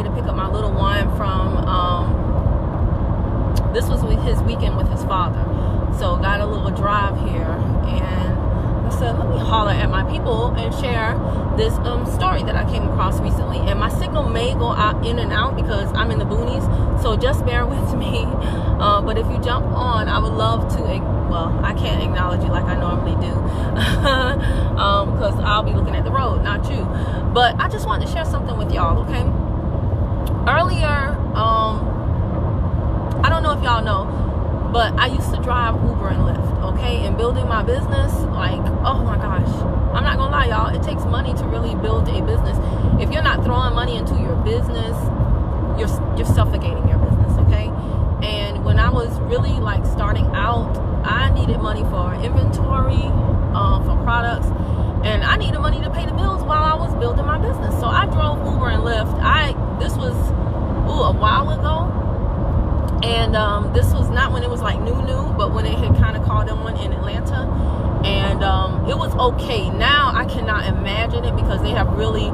Saturday to pick up my little one from, this was his weekend with his father. So got a little drive here, and I said, let me holler at my people and share this story that I came across recently. And my signal may go out in and out because I'm in the boonies, so just bear with me. But if you jump on, I would love to, well, I can't acknowledge you like I normally do because I'll be looking at the road, not you. But I just wanted to share something with y'all, okay? Earlier, I don't know if y'all know, but I used to drive Uber and Lyft, okay? And building my business, like, oh my gosh. I'm not gonna lie, y'all. It takes money to really build a business. If you're not throwing money into your business, you're suffocating your business, okay? And when I was really like starting out, I needed money for inventory, for products, and I needed money to pay the bills while I was building my business. So I drove Uber and Lyft. This was a while ago. And this was not when it was like new, but when it had kind of caught on in Atlanta. And it was okay. Now I cannot imagine it because they have really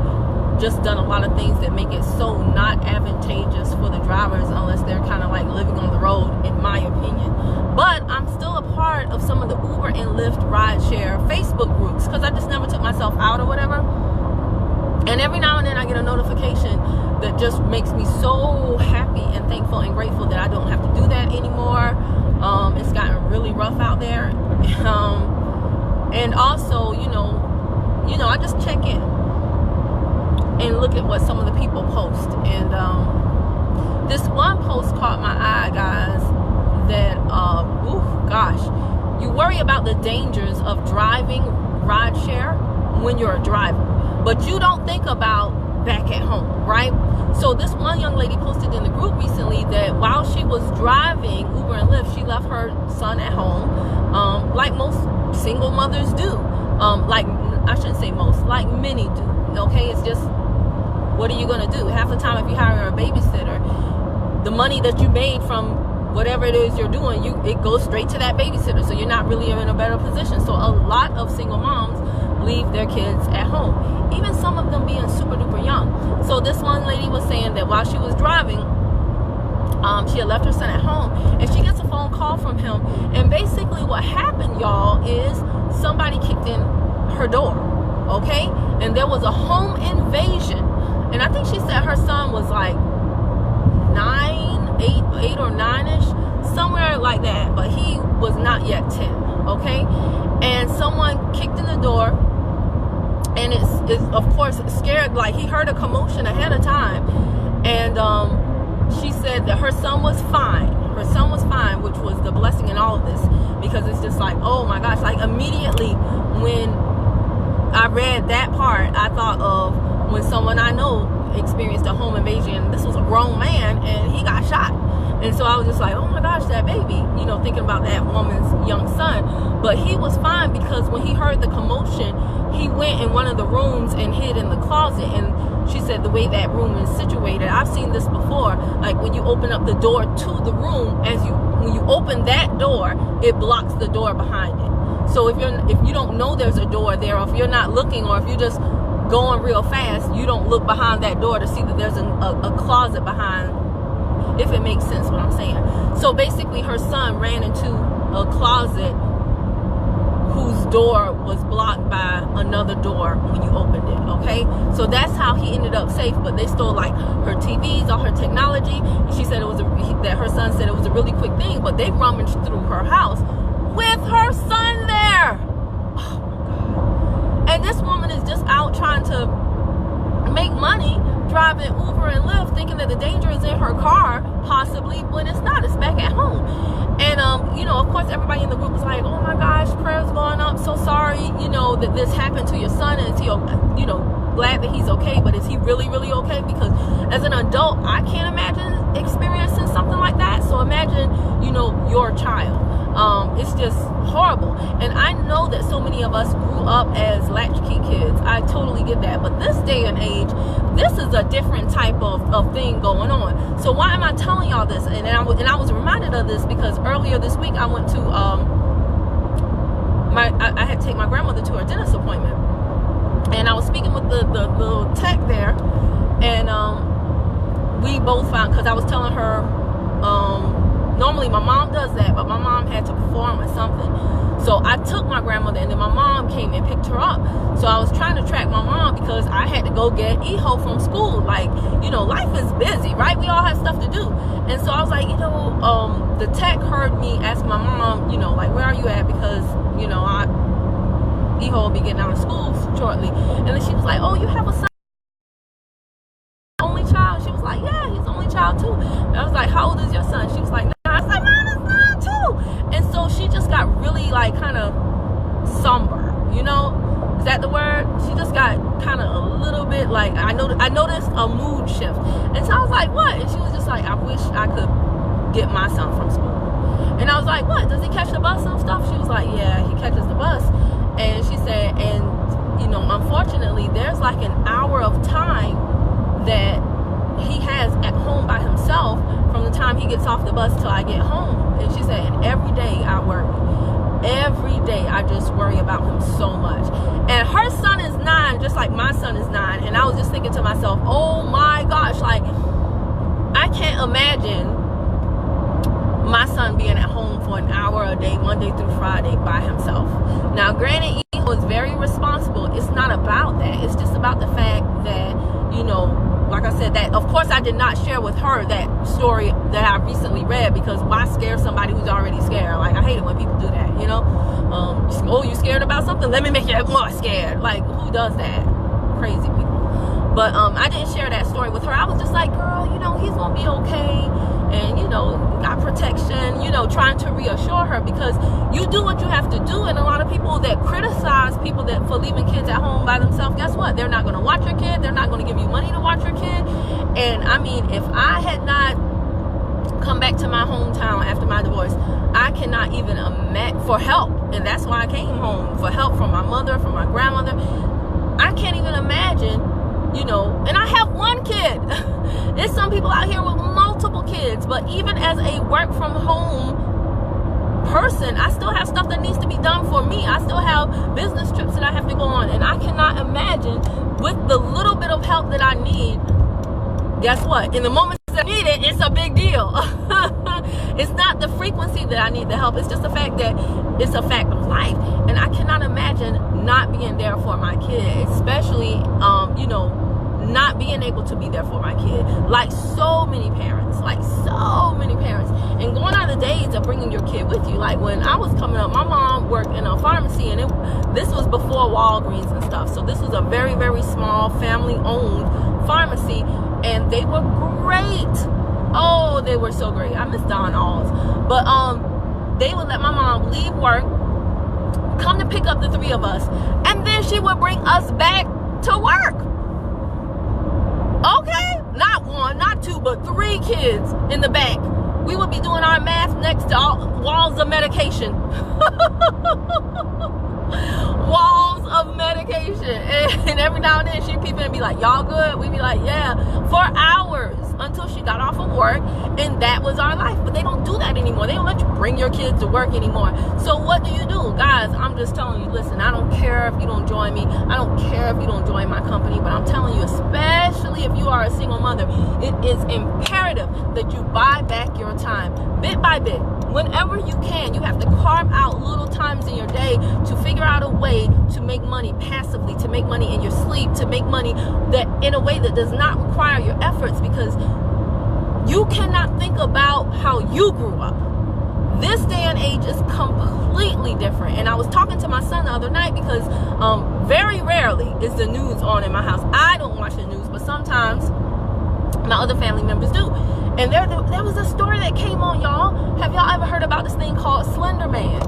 just done a lot of things that make it so not advantageous for the drivers unless they're kind of like living on the road, in my opinion. But I'm still a part of some of the Uber and Lyft rideshare Facebook groups because I just never took myself out or whatever. And every now and then I get a notification that just makes me so happy and thankful and grateful that I don't have to do that anymore. It's gotten really rough out there. And also, you know, I just check in and look at what some of the people post. And this one post caught my eye, guys, that, gosh, you worry about the dangers of driving rideshare when you're a driver, but you don't think about back at home, right? So this one young lady posted in the group recently that while she was driving Uber and Lyft, she left her son at home, like most single mothers do. Like, I shouldn't say most, like many do, okay? It's just, what are you going to do? Half the time if you hire a babysitter, the money that you made from whatever it is you're doing, it goes straight to that babysitter, so you're not really in a better position. So a lot of single moms leave their kids at home, even some of them being super duper young. So this one lady was saying that while she was driving, she had left her son at home, and she gets a phone call from him, and basically what happened, y'all, is somebody kicked in her door, okay? And there was a home invasion, and I think she said her son was like 8 or 9-ish, somewhere like that, but he was not yet 10, okay? And someone kicked in the door, and it's of course scared, like he heard a commotion ahead of time, and she said that her son was fine, which was the blessing in all of this, because it's just like, oh my gosh, like immediately when I read that part, I thought of when someone I know experienced a home invasion. This was a grown man and he got shot. And so I was just like, oh my gosh, that baby, you know, thinking about that woman's young son. But he was fine because when he heard the commotion, he went in one of the rooms and hid in the closet. And she said the way that room is situated, I've seen this before, like when you open up the door to the room, when you open that door, it blocks the door behind it. So if you don't know there's a door there, or if you're not looking, or if you're just going real fast, you don't look behind that door to see that there's a closet behind, if it makes sense what I'm saying. So basically her son ran into a closet whose door was blocked by another door when you opened it, okay? So that's how he ended up safe, but they stole like her TVs, all her technology. She said that her son said it was a really quick thing, but they rummaged through her house with her son there. Oh my God. And this woman is just out trying to make money driving Uber and Lyft, thinking that the danger is in her car, possibly, but it's not. It's back at home. And you know, of course, everybody in the group was like, "Oh my gosh, prayers going up. So sorry, you know, that this happened to your son. And is he, you know, glad that he's okay? But is he really, really okay? Because as an adult, I can't imagine experiencing something like that. So imagine, you know, your child. It's just horrible. And I know that so many of us grew up as latchkey kids. I totally get that. But this day and age, this is a different type of thing going on. So why am I telling y'all this? And I was reminded of this because earlier this week I went to I had to take my grandmother to her dentist appointment, and I was speaking with the little tech there, and we both found, because I was telling her, normally my mom does that, but my mom had to perform or something. So I took my grandmother, and then my mom came and picked her up. So I was trying to track my mom because I had to go get Eho from school. Like, you know, life is busy, right? We all have stuff to do. And so I was like, you know, the tech heard me ask my mom, you know, like, where are you at? Because, you know, Eho will be getting out of school shortly. And then she was like, oh, you have a son? Only child? She was like, yeah, he's the only child too. And I was like, how old is your son? She was like, 9. I was like, mine is 9 too. And so she just got really, like, kind of somber, you know? Is that the word? She just got kind of a little bit, like, I noticed a mood shift. And so I was like, what? And she was just like, I wish I could get my son from school. And I was like, what? Does he catch the bus and stuff? She was like, yeah, he catches the bus. And she said, and, you know, unfortunately, there's like an hour of time that he has at home by himself from the time he gets off the bus till I get home. And she said, and every day I worry. Every day I just worry about him so much. And her son is 9, just like my son is 9. And I was just thinking to myself, oh my gosh, like, I can't imagine my son being at home for an hour a day, Monday through Friday, by himself. Now, granted, Eho is very responsible. It's not about that. It's just about the fact that, you know, like I said, that of course I did not share with her that story that I recently read, because why scare somebody who's already scared? Like, I hate it when people do that, you know? Oh, you scared about something? Let me make you more scared. Like, who does that? Crazy people. But I didn't share that story with her. I was just like, girl, you know, he's gonna be okay. And, you know, got protection, you know, trying to reassure her, because you do what you have to do. And a lot of people that criticize people that for leaving kids at home by themselves, guess what? They're not going to watch your kid. They're not going to give you money to watch your kid. And I mean, if I had not come back to my hometown after my divorce, I cannot even imagine, for help. And that's why I came home, for help from my mother, from my grandmother. I can't even imagine, you know, and I have one kid. There's some people out here with multiple kids, but even as a work from home person, I still have stuff that needs to be done for me. I still have business trips that I have to go on, and I cannot imagine, with the little bit of help that I need, guess what? In the moments that I need it, it's a big deal. It's not the frequency that I need the help. It's just the fact that it's a fact of life, and I cannot imagine not being there for my kid, especially, you know, not being able to be there for my kid, like so many parents, and going on the days of bringing your kid with you. Like, when I was coming up, my mom worked in a pharmacy, and this was before Walgreens and stuff, so this was a very, very small family-owned pharmacy, and they were great. Oh, they were so great. I miss Don Alls. But they would let my mom leave work, come to pick up the 3 of us, and then she would bring us back to work. Okay, not 1, not 2, but 3 kids in the back. We would be doing our math next to all walls of medication. Walls of medication. And every now and then she'd peep in and be like, y'all good? We'd be like, yeah, for hours, until she got off of work, and that was our life. But they don't do that anymore. They don't let you bring your kids to work anymore. So what do? Guys, I'm just telling you, listen, I don't care if you don't join me. I don't care if you don't join my company, but I'm telling you, especially if you are a single mother, it is imperative that you buy back your time, bit by bit. Whenever you can, you have to carve out little times in your day to figure out a way to make money passively, to make money in your sleep, to make money that in a way that does not require your efforts, because you cannot think about how you grew up. This day and age is completely different. And I was talking to my son the other night, because very rarely is the news on in my house. I don't watch the news, but sometimes my other family members do. And there was a story that came on, y'all. Have y'all ever heard about this thing called Slender Man?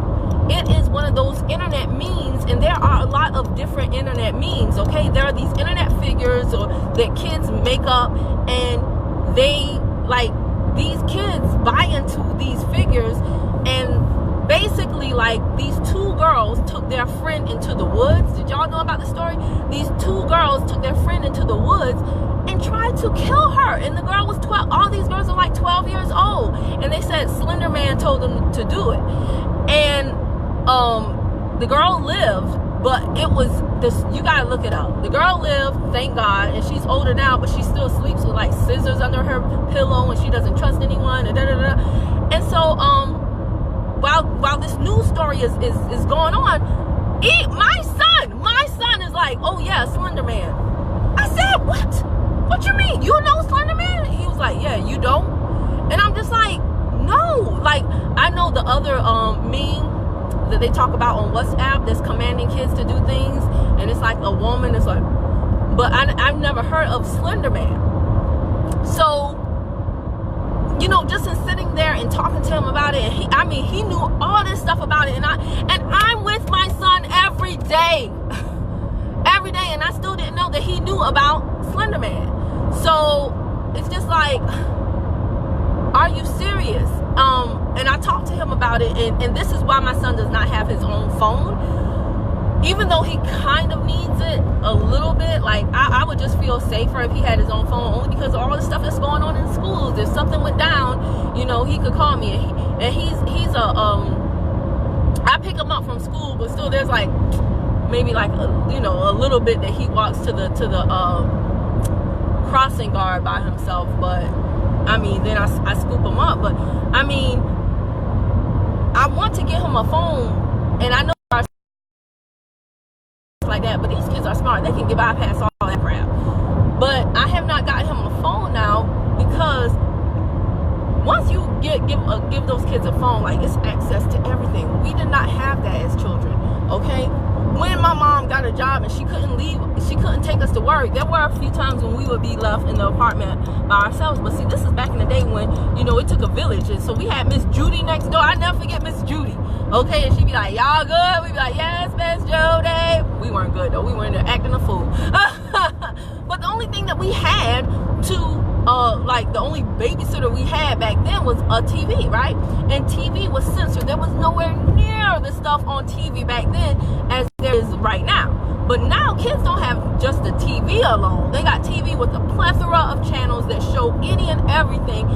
It is one of those internet memes, and there are a lot of different internet memes, okay? There are these internet figures that kids make up, and they, like, these kids buy into these figures, and basically, like, these 2 girls took their friend into the woods. Did y'all know about the story? These 2 girls took their friend into the woods and tried to kill her, and the girl was 12. All these girls are like 12 years old, and they said Slender Man told them to do it. And the girl lived, but it was this, you gotta look it up. The girl lived, thank God, and she's older now, but she still sleeps with like scissors under her pillow and she doesn't trust anyone, and And so while this news story is going on, my son is like, oh yeah, Slender Man. I said, what you mean, you know Slender Man? He was like, yeah, you don't? And I'm just like, no. Like, I know the other meme that they talk about on WhatsApp that's commanding kids to do things, and it's like a woman is like, but I've never heard of Slender Man. So, you know, just in sitting there and talking to him about it, and he knew all this stuff about it, and I'm with my son every day, and I still didn't know that he knew about Slender Man. So it's just like, are you serious? And I talked to him about it, and this is why my son does not have his own phone, even though he kind of needs it a little bit. Like, I would just feel safer if he had his own phone, only because of all the stuff that's going on in schools. If something went down, you know, he could call me, and he's I pick him up from school, but still there's like maybe like a little bit that he walks to the crossing guard by himself. But I mean, then I scoop him up. But I mean, I want to get him a phone, and I know like that, but these kids are smart. They can bypass all that crap. But I have not gotten him a phone now, because once you give those kids a phone, like, it's access to everything. We did not have that as children, okay? When my mom got a job and she couldn't take us to work, there were a few times when we would be left in the apartment by ourselves. But see, this is back in the day when, you know, it took a village. And so we had Miss Judy next door. I never forget Miss Judy, okay? And she'd be like, y'all good? We'd be like, yes, Miss Judy. We weren't good, though. We were in there acting a fool. But the only thing that we had to like, the only babysitter we had back then was a TV, right? And TV was censored. There was nowhere near the stuff on TV back then as there is right now. But now kids don't have just the TV alone. They got TV with a plethora of channels that show any and everything,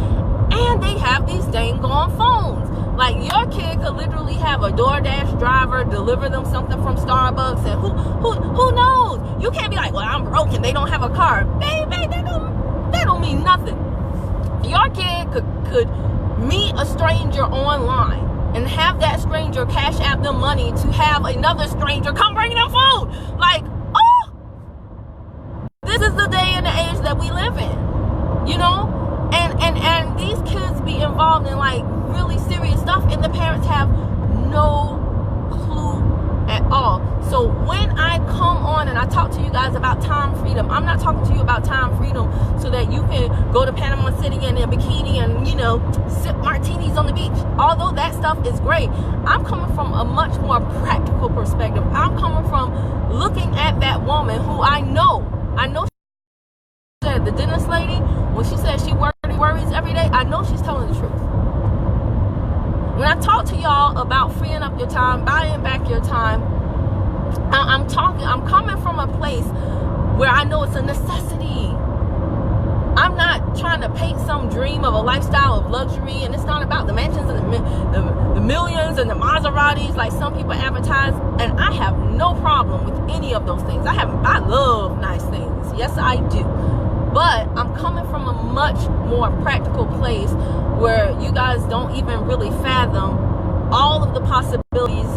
and they have these dang gone phones. Like, your kid could literally have a DoorDash driver deliver them something from Starbucks, and who knows? You can't be like, well, I'm broken, they don't have a car. Baby, that don't mean nothing. Your kid could meet a stranger online and have that stranger cash app them money to have another stranger come bring them food. Like, oh, this is the day and the age that we live in, you know? And these kids be involved in, like, really serious stuff, and the parents have no clue at all. So when I come on and I talk to you guys about time freedom, I'm not talking to you about time freedom so that you can go to Panama City in a bikini and, you know, sip martinis on the beach. Although that stuff is great, I'm coming from a much more practical perspective. I'm coming from looking at that woman who I know she said, the dentist lady, when she said she worries every day, I know she's telling the truth. When I talk to y'all about freeing up your time, buying back your time, I'm coming from a place where I know it's a necessity. I'm not trying to paint some dream of a lifestyle of luxury, and it's not about the mansions and the millions and the Maseratis like some people advertise. And I have no problem with any of those things. I love nice things. Yes, I do. But I'm coming from a much more practical place where you guys don't even really fathom all of the possibilities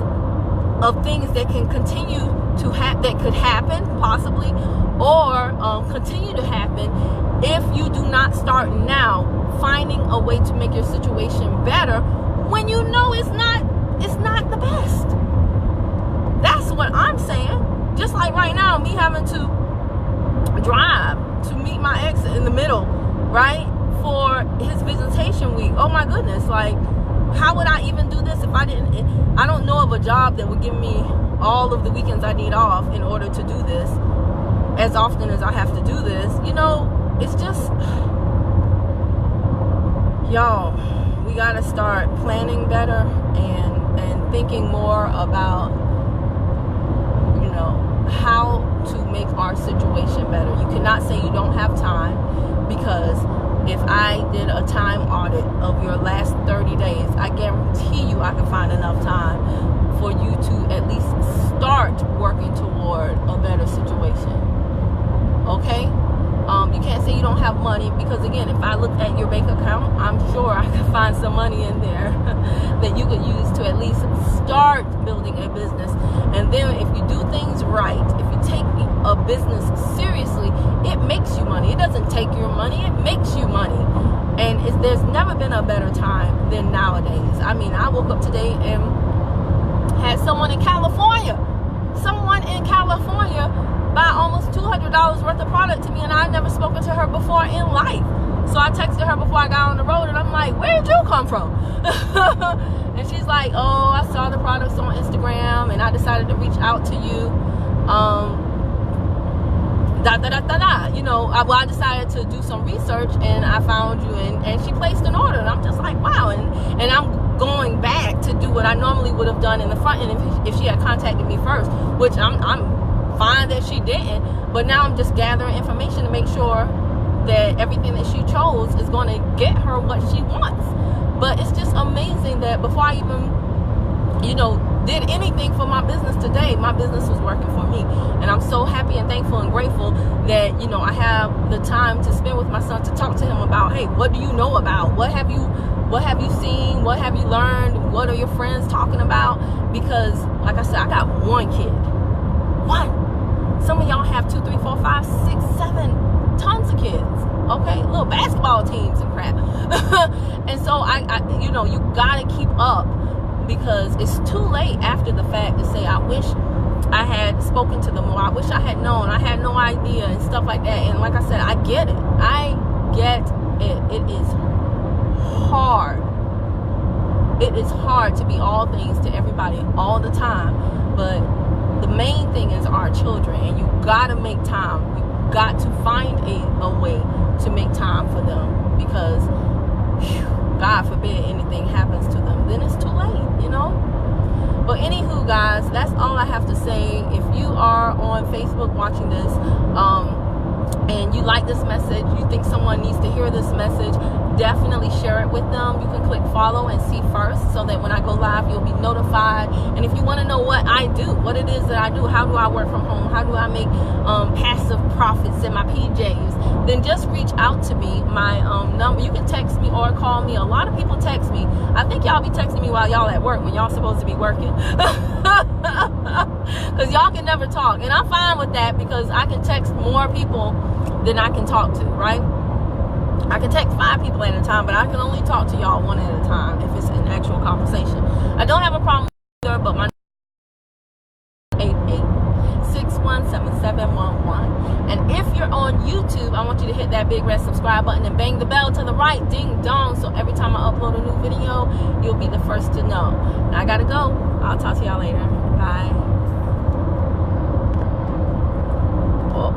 of things that can continue to that could happen possibly, or continue to happen if you do not start now finding a way to make your situation better when you know it's not the best. That's what I'm saying. Just like right now, me having to drive to meet my ex in the middle, right, for his visitation week. Oh my goodness, like, how would I even do this if I don't know of a job that would give me all of the weekends I need off in order to do this as often as I have to do this. You know, it's just, y'all, we gotta start planning better and thinking more about, you know, how to make our situation better. You cannot say you don't have time, because if I did a time audit of your last 30 days, I guarantee you I can find enough time for you to at least start working toward a better situation. Okay? You can't say you don't have money, because again, if I looked at your bank account, I'm sure I could find some money in there that you could use to at least start building a business. And then if you do things right, if you take a business seriously, it makes you money. It doesn't take your money, it makes you money. And there's never been a better time than nowadays. I mean, I woke up today and had someone in California buy almost $200 worth of product to me, and I'd never spoken to her before in life. So I texted her before I got on the road, and I'm like, where did you come from? And she's like, oh, I saw the products on Instagram, and I decided to reach out to you. You know, I decided to do some research, and I found you, and she placed an order, and I'm just like, wow. And I'm going back to do what I normally would have done in the front end if she had contacted me first, which I'm fine that she didn't, but now I'm just gathering information to make sure that everything that she chose is going to get her what she wants. But it's just amazing that before I even, you know, did anything for my business today, my business was working for me. And I'm so happy and thankful and grateful that, you know, I have the time to spend with my son to talk to him about, hey, what do you know about? What have you seen? What have you learned? What are your friends talking about? Because, like I said, I got one kid. One. Some of y'all have 2, 3, 4, 5, 6, 7, tons of kids. Okay, little basketball teams and crap. And so I you know, you gotta keep up, because it's too late after the fact to say, I wish I had spoken to them more. I wish I had known. I had no idea and stuff like that. And like I said, I get it. I get it. It is hard. It is hard to be all things to everybody all the time. But the main thing is our children, and you gotta make time. You got to find a way to make time for them, because God forbid anything happens to them, then it's too late, you know. But anywho, guys, that's all I have to say. If you are on Facebook watching this, and you like this message, you think someone needs to hear this message, definitely share it with them. You can click follow and see first, so that when I go live, you'll be notified. And if you want to know what I do, what it is that I do, how do I work from home, how do I make passive profits in my PJs, then just reach out to me. My number, you can text me or call me. A lot of people text me. I think y'all be texting me while y'all at work, when y'all supposed to be working. Because y'all can never talk, and I'm fine with that, because I can text more people than I can talk to, right? I can text 5 people at a time, but I can only talk to y'all 1 at a time if it's an actual conversation. I don't have a problem with her, but my 88617711. And if you're on YouTube, I want you to hit that big red subscribe button and bang the bell to the right, ding dong, so every time I upload a new video, you'll be the first to know. Now I gotta go. I'll talk to y'all later. Bye. Oh.